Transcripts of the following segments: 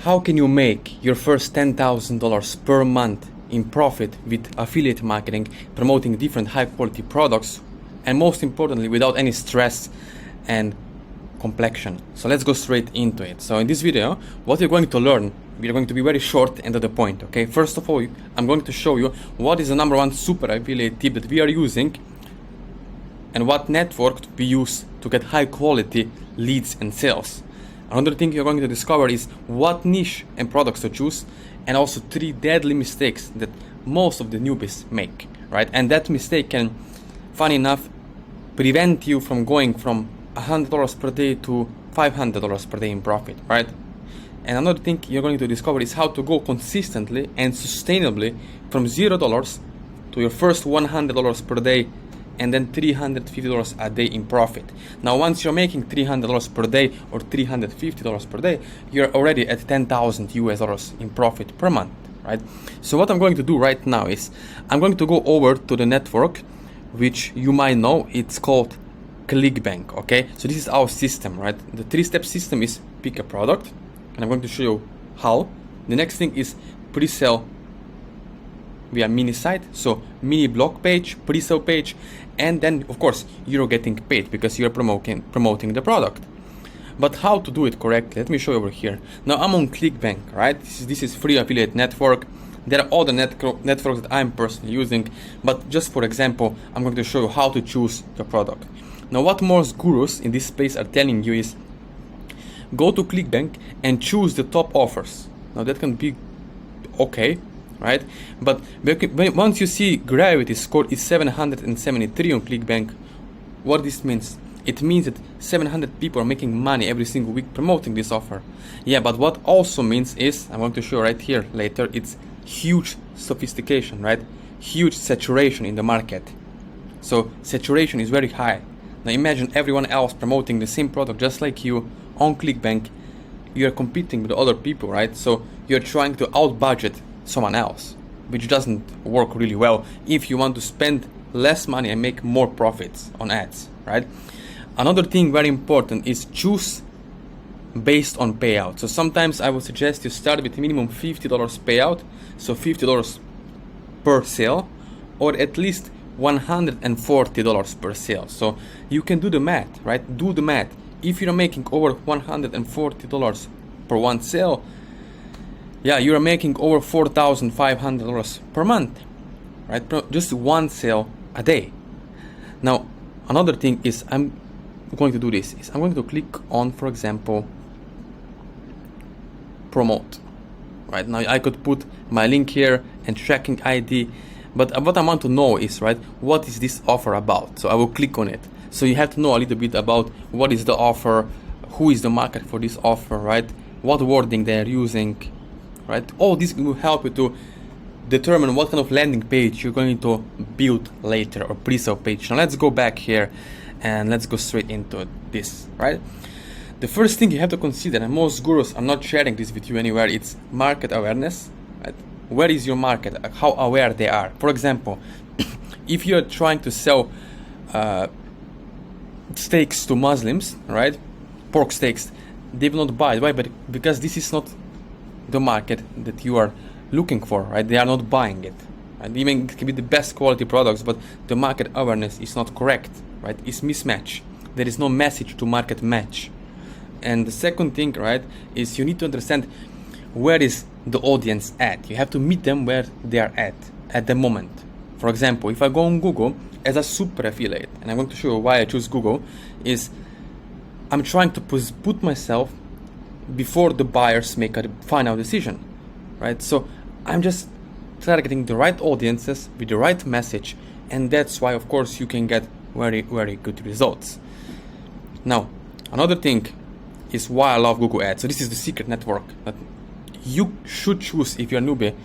how can you make your first $10,000 per month in profit with affiliate marketing, promoting different high quality products, and most importantly, without any stress and complexion. So let's go straight into it. So in this video, what you're going to learn, we're going to be very short and to the point, okay? First of all, I'm going to show you what is the number one super affiliate tip that we are using and what network we use to get high quality leads and sales. Another thing you're going to discover is what niche and products to choose, and also 3 deadly mistakes that most of the newbies make, right? And that mistake can, funny enough, prevent you from going from $100 per day to $500 per day in profit, right? And another thing you're going to discover is how to go consistently and sustainably from $0 to your first $100 per day and then $350 a day in profit. Now, once you're making $300 per day or $350 per day, you're already at $10,000 in profit per month, right? So what I'm going to do right now is I'm going to go over to the network, which you might know, it's called Clickbank, okay? So this is our system, right? The 3-step system is pick a product, and I'm going to show you how. The next thing is pre-sale via mini site, so mini blog page, pre-sale page, and then of course you're getting paid because you're promoting the product. But how to do it correctly? Let me show you over here. Now I'm on Clickbank, right? This is free affiliate network. There are other networks that I'm personally using, but just for example, I'm going to show you how to choose the product. Now what most gurus in this space are telling you is go to Clickbank and choose the top offers. Now that can be okay, right? But once you see gravity score is 773 on Clickbank, what this means? It means that 700 people are making money every single week promoting this offer. Yeah, but what also means is, I'm going to show right here later, it's huge sophistication, right? Huge saturation in the market. So saturation is very high. Now imagine everyone else promoting the same product just like you on Clickbank. You're competing with other people, right? So you're trying to out budget someone else, which doesn't work really well if you want to spend less money and make more profits on ads, right? Another thing very important is choose based on payout. So sometimes I would suggest you start with minimum $50 payout, so $50 per sale, or at least $140 per sale. So you can do the math, right? Do the math. If you're making over $140 per one sale, yeah, you're making over $4,500 per month, right? Just one sale a day. Now, another thing is I'm going to do this. Is I'm going to click on, for example, promote. Right now, I could put my link here and tracking ID, but what I want to know is, right, what is this offer about? So I will click on it. So you have to know a little bit about what is the offer, who is the market for this offer, right? What wording they are using. Right? All this will help you to determine what kind of landing page you're going to build later, or pre-sale page. Now let's go back here and let's go straight into this, right? The first thing you have to consider, and most gurus are not sharing this with you anywhere, it's market awareness, right? Where is your market? How aware they are? For example, if you're trying to sell steaks to Muslims, right? Pork steaks, they will not buy. Why? But because this is not the market that you are looking for, right? They are not buying it. And even it can be the best quality products, but the market awareness is not correct, right? It's mismatch. There is no message to market match. And the second thing, right, is you need to understand where is the audience at. You have to meet them where they are at the moment. For example, if I go on Google as a super affiliate, and I'm going to show you why I choose Google, is I'm trying to put myself before the buyers make a final decision, right? So I'm just targeting the right audiences with the right message, and that's why, of course, you can get very, very good results. Now, another thing is why I love Google Ads. So this is the secret network that you should choose if you're a newbie,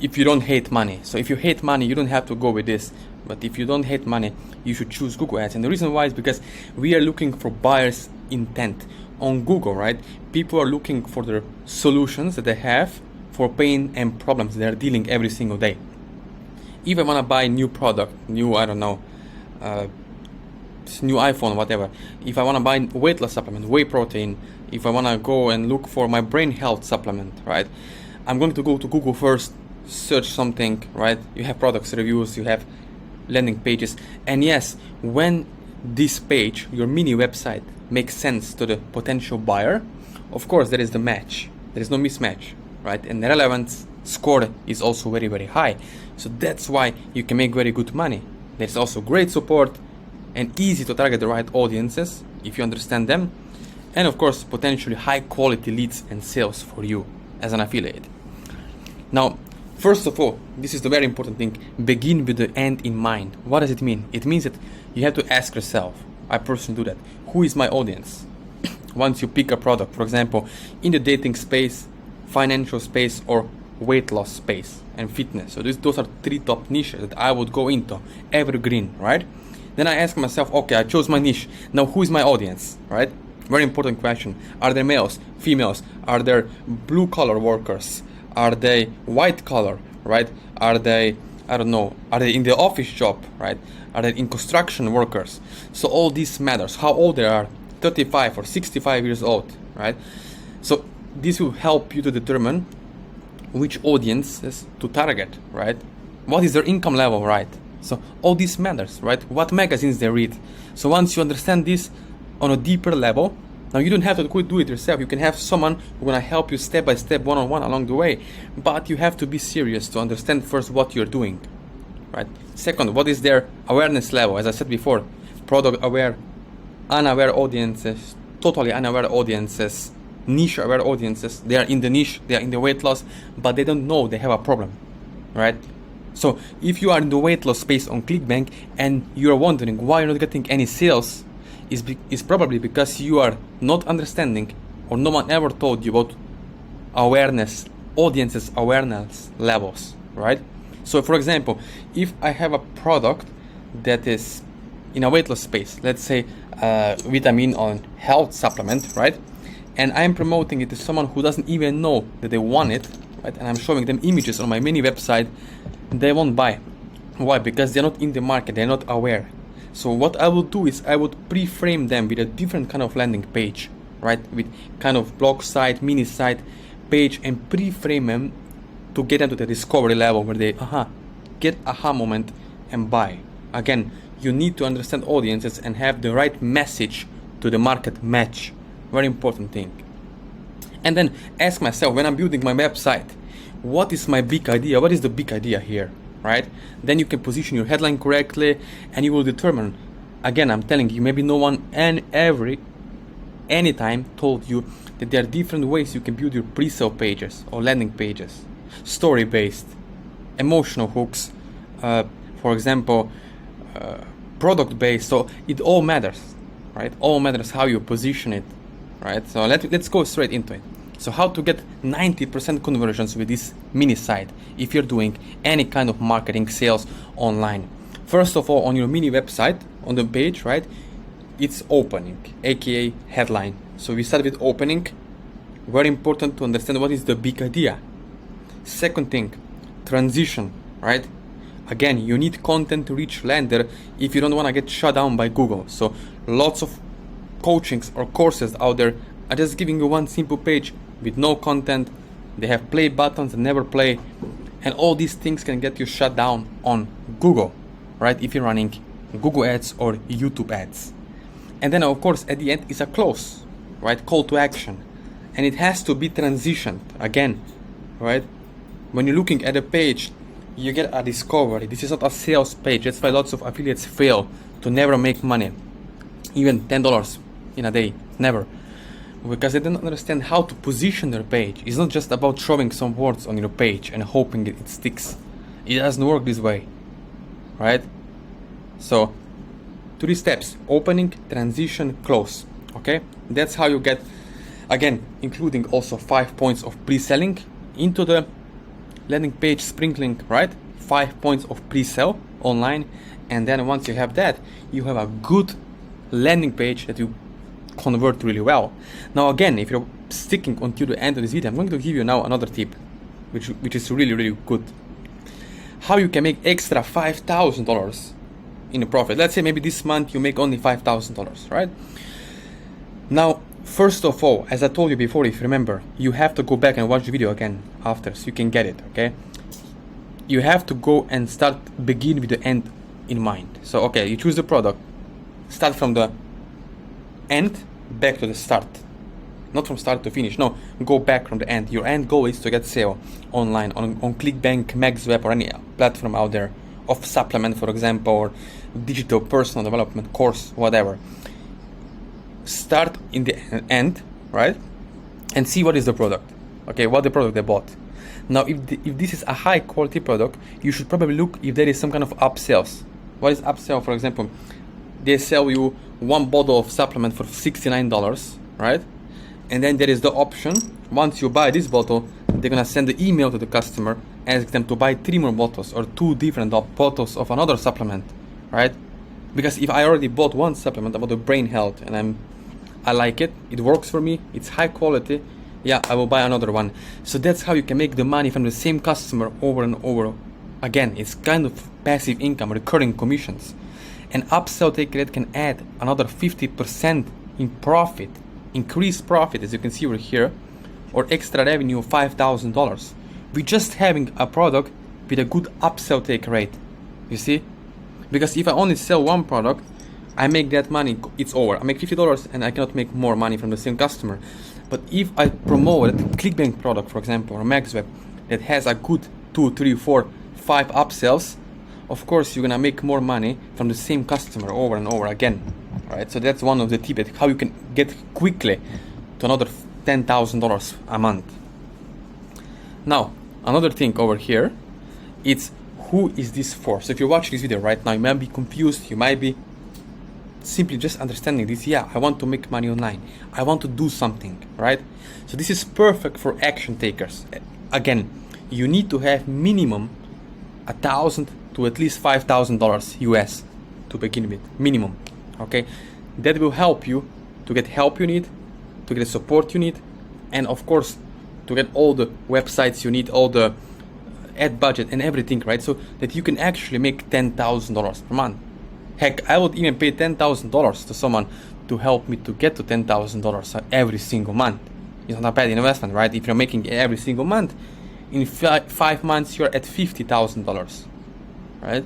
if you don't hate money. So if you hate money, you don't have to go with this. But if you don't hate money, you should choose Google Ads. And the reason why is because we are looking for buyers' intent. On Google, right? People are looking for the solutions that they have for pain and problems they are dealing every single day. If I want to buy a new product, new, I don't know, new iPhone, whatever. If I want to buy weight loss supplement, whey protein, if I want to go and look for my brain health supplement, right, I'm going to go to Google first, search something, right? You have products, reviews, you have landing pages. And yes, when this page, your mini website, makes sense to the potential buyer, of course there is the match. There is no mismatch, right? And the relevance score is also very, very high. So that's why you can make very good money. There's also great support and easy to target the right audiences if you understand them. And of course, potentially high quality leads and sales for you as an affiliate. Now, first of all, this is the very important thing. Begin with the end in mind. What does it mean? It means that you have to ask yourself, I personally do that, who is my audience? Once you pick a product, for example, in the dating space, financial space, or weight loss space and fitness. So those are three top niches that I would go into, evergreen, right? Then I ask myself, okay, I chose my niche. Now who is my audience, right? Very important question. Are there males, females? Are there blue collar workers? Are they white collar, right? Are they, I don't know, are they in the office job, right? Are they in construction workers? So all this matters, how old they are, 35 or 65 years old, right? So this will help you to determine which audiences to target, right? What is their income level, right? So all this matters, right? What magazines they read. So once you understand this on a deeper level, now you don't have to do it yourself. You can have someone who gonna help you step by step, one-on-one along the way. But you have to be serious to understand first what you're doing, right? Second, what is their awareness level? As I said before, product aware, unaware audiences, totally unaware audiences, niche aware audiences. They are in the niche, they are in the weight loss, but they don't know they have a problem, right? So if you are in the weight loss space on Clickbank and you're wondering why you're not getting any sales, is probably because you are not understanding, or no one ever told you about awareness, audiences awareness levels, right? So for example, if I have a product that is in a weight loss space, let's say vitamin on health supplement, right? And I'm promoting it to someone who doesn't even know that they want it, right? And I'm showing them images on my mini website, they won't buy. Why? Because they're not in the market, they're not aware. So what I would do is I would pre-frame them with a different kind of landing page, right? With kind of blog site, mini site page, and pre-frame them to get into the discovery level where they get aha moment and buy. Again, you need to understand audiences and have the right message to the market match. Very important thing. And then ask myself, when I'm building my website, what is my big idea? What is the big idea here, right? Then you can position your headline correctly and you will determine. Again, I'm telling you, maybe no one anytime told you that there are different ways you can build your pre-sale pages or landing pages. Story-based, emotional hooks, for example, product-based. So it all matters, right? All matters how you position it, right? So let's go straight into it. So how to get 90% conversions with this mini site if you're doing any kind of marketing, sales online. First of all, on your mini website, on the page, right, it's opening, aka headline. So we start with opening. Very important to understand what is the big idea. Second thing, transition, right? Again, you need content to reach lander if you don't want to get shut down by Google. So lots of coachings or courses out there are just giving you one simple page with no content. They have play buttons and never play, and all these things can get you shut down on Google, right? If you're running Google ads or YouTube ads. And then of course at the end is a close, right? Call to action, and it has to be transitioned again, right? When you're looking at a page, you get a discovery. This is not a sales page. That's why lots of affiliates fail to never make money, even $10 in a day, never. Because they don't understand how to position their page. It's not just about throwing some words on your page and hoping it sticks. It doesn't work this way, right? So 3 steps: opening, transition, close. Okay, that's how you get, again, including also 5 points of pre-selling into the landing page, sprinkling, right? 5 points of pre-sale online. And then once you have that, you have a good landing page that you convert really well. Now again, if you're sticking until the end of this video, I'm going to give you now another tip which is really, really good. How you can make extra $5,000 in a profit. Let's say maybe this month you make only $5,000, right? Now first of all, as I told you before, if you remember, you have to go back and watch the video again after so you can get it, okay? You have to go and begin with the end in mind. So, okay, you choose the product, start from the end back to the start. Not from start to finish, no, go back from the end. Your end goal is to get sale online on Clickbank, MaxWeb, or any platform out there of supplement, for example, or digital personal development course, whatever. Start in the end, right? And see what is the product, okay, what the product they bought. Now, if this is a high quality product, you should probably look if there is some kind of upsells. What is upsell? For example, they sell you one bottle of supplement for $69, right? And then there is the option, once you buy this bottle, they're gonna send the email to the customer, ask them to buy 3 more bottles or 2 different bottles of another supplement, right? Because if I already bought one supplement about the brain health and I like it, it works for me, it's high quality, yeah, I will buy another one. So that's how you can make the money from the same customer over and over again. It's kind of passive income, recurring commissions. An upsell take rate can add another 50% in profit, increased profit, as you can see over here, or extra revenue of $5,000 with just having a product with a good upsell take rate. You see? Because if I only sell one product, I make that money, it's over. I make $50 and I cannot make more money from the same customer. But if I promote a Clickbank product, for example, or MaxWeb, that has a good 2, 3, 4, 5 upsells, of course you're gonna make more money from the same customer over and over again, right? So that's one of the tips, how you can get quickly to another $10,000 a month. Now, another thing over here, it's who is this for? So if you're watching this video right now, you might be confused, you might be simply just understanding this. Yeah, I want to make money online, I want to do something, right? So this is perfect for action takers. Again, you need to have minimum $1,000 to at least $5,000 US to begin with, minimum, okay? That will help you to get help you need, to get the support you need, and of course to get all the websites you need, all the ad budget and everything, right? So that you can actually make $10,000 per month. Heck, I would even pay $10,000 to someone to help me to get to $10,000 every single month. It's not a bad investment, right? If you're making it every single month, in 5 months you're at $50,000, right?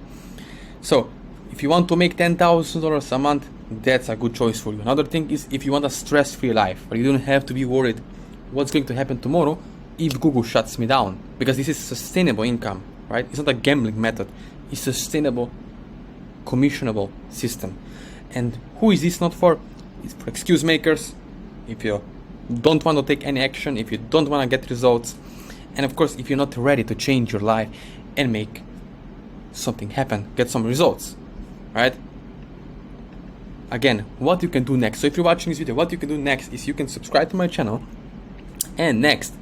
So if you want to make $10,000 a month, that's a good choice for you. Another thing is if you want a stress-free life, where you don't have to be worried what's going to happen tomorrow if Google shuts me down, because this is sustainable income, right? It's not a gambling method, it's sustainable commissionable system. And who is this not for? It's for excuse makers, if you don't want to take any action, if you don't want to get results, and of course if you're not ready to change your life and make something happen, get some results, right? Again, what you can do next. So if you're watching this video, what you can do next is you can subscribe to my channel, and next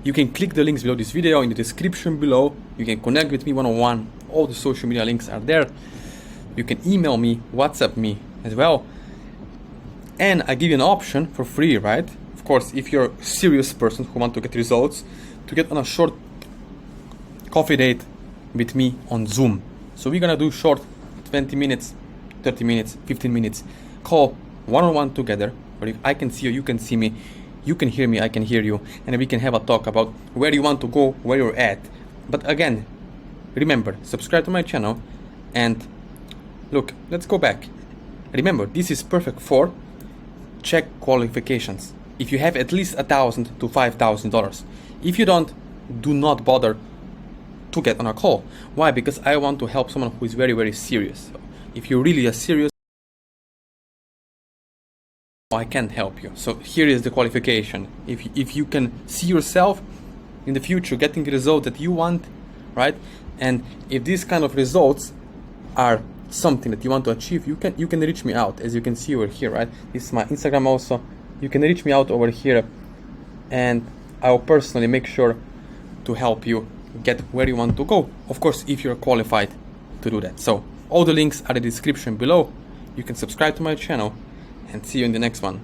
you can click the links below this video in the description below. You can connect with me one-on-one, all the social media links are there. You can email me, WhatsApp me as well, and I give you an option for free, right? Of course, if you're a serious person who want to get results, to get on a short coffee date with me on Zoom. So we're gonna do short 20 minutes, 30 minutes, 15 minutes call one-on-one together, where if I can see you, you can see me, you can hear me, I can hear you, and we can have a talk about where you want to go, where you're at. But again, remember, subscribe to my channel, and look, let's go back. Remember, this is perfect for check qualifications. If you have at least $1,000 to $5,000. If you don't, do not bother to get on a call. Why? Because I want to help someone who is very, very serious. If you really are serious, I can't help you. So here is the qualification. If you can see yourself in the future getting the result that you want, right? And if these kind of results are something that you want to achieve, you can reach me out, as you can see over here, right? This is my Instagram also. You can reach me out over here, and I will personally make sure to help you get where you want to go. Of course, if you're qualified to do that. So all the links are in the description below. You can subscribe to my channel, and see you in the next one.